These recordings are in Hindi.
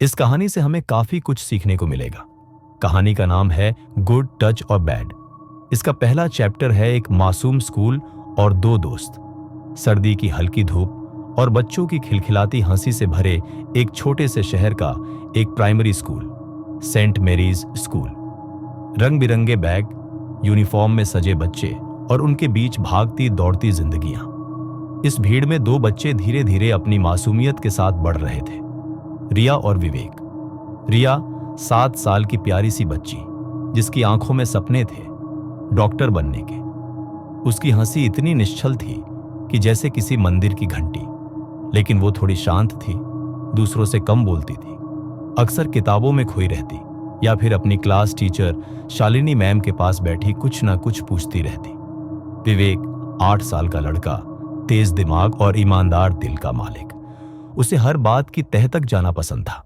इस कहानी से हमें काफी कुछ सीखने को मिलेगा। कहानी का नाम है गुड टच और बैड। इसका पहला चैप्टर है एक मासूम स्कूल और दो दोस्त। सर्दी की हल्की धूप और बच्चों की खिलखिलाती हंसी से भरे एक छोटे से शहर का एक primary school, Saint Mary's school. रंग बिरंगे बैग, यूनिफॉर्म में सजे बच्चे और उनके बीच भागती दौड़ती जिंदगियां। इस भीड़ में दो बच्चे धीरे धीरे अपनी मासूमियत के साथ बढ़ रहे थे, रिया और विवेक। रिया 7 साल की प्यारी सी बच्ची, जिसकी आंखों में सपने थे डॉक्टर बनने के। उसकी हंसी इतनी निश्चल थी कि जैसे किसी मंदिर की घंटी, लेकिन वो थोड़ी शांत थी, दूसरों से कम बोलती थी, अक्सर किताबों में खोई रहती या फिर अपनी क्लास टीचर शालिनी मैम के पास बैठी कुछ ना कुछ पूछती रहती। विवेक 8 साल का लड़का, तेज दिमाग और ईमानदार दिल का मालिक। उसे हर बात की तह तक जाना पसंद था।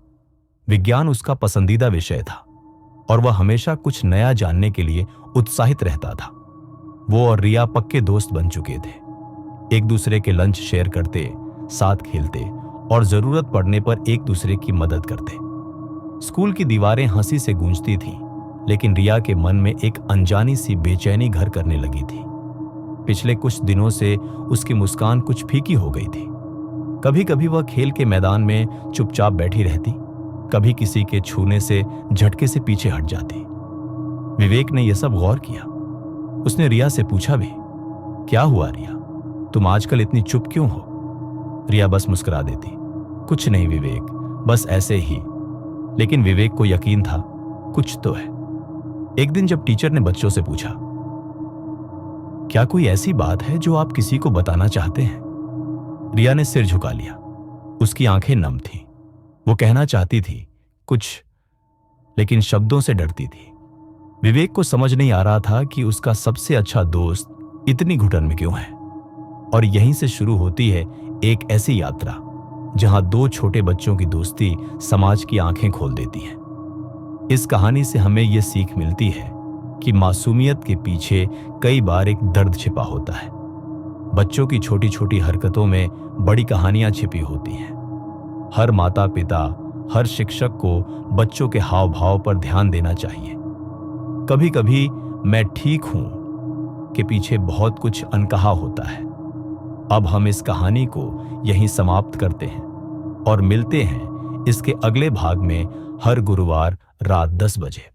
विज्ञान उसका पसंदीदा विषय था और वह हमेशा कुछ नया जानने के लिए उत्साहित रहता था। वो और रिया पक्के दोस्त बन चुके थे। एक दूसरे के लंच शेयर करते, साथ खेलते और जरूरत पड़ने पर एक दूसरे की मदद करते। स्कूल की दीवारें हंसी से गूंजती थीं, लेकिन रिया के मन में एक अनजानी सी बेचैनी घर करने लगी थी। पिछले कुछ दिनों से उसकी मुस्कान कुछ फीकी हो गई थी। कभी कभी वह खेल के मैदान में चुपचाप बैठी रहती, कभी किसी के छूने से झटके से पीछे हट जाती। विवेक ने यह सब गौर किया। उसने रिया से पूछा भी, क्या हुआ रिया, तुम आजकल इतनी चुप क्यों हो? रिया बस मुस्कुरा देती, कुछ नहीं विवेक, बस ऐसे ही। लेकिन विवेक को यकीन था कुछ तो है। एक दिन जब टीचर ने बच्चों से पूछा, क्या कोई ऐसी बात है जो आप किसी को बताना चाहते हैं? रिया ने सिर झुका लिया। उसकी आंखें नम थीं। वो कहना चाहती थी कुछ, लेकिन शब्दों से डरती थी। विवेक को समझ नहीं आ रहा था कि उसका सबसे अच्छा दोस्त इतनी घुटन में क्यों है। और यहीं से शुरू होती है एक ऐसी यात्रा जहां दो छोटे बच्चों की दोस्ती समाज की आंखें खोल देती है। इस कहानी से हमें यह सीख मिलती है कि मासूमियत के पीछे कई बार एक दर्द छिपा होता है। बच्चों की छोटी छोटी हरकतों में बड़ी कहानियां छिपी होती हैं। हर माता पिता, हर शिक्षक को बच्चों के हाव भाव पर ध्यान देना चाहिए। कभी कभी मैं ठीक हूं के पीछे बहुत कुछ अनकहा होता है। अब हम इस कहानी को यहीं समाप्त करते हैं और मिलते हैं इसके अगले भाग में हर गुरुवार रात 10 बजे।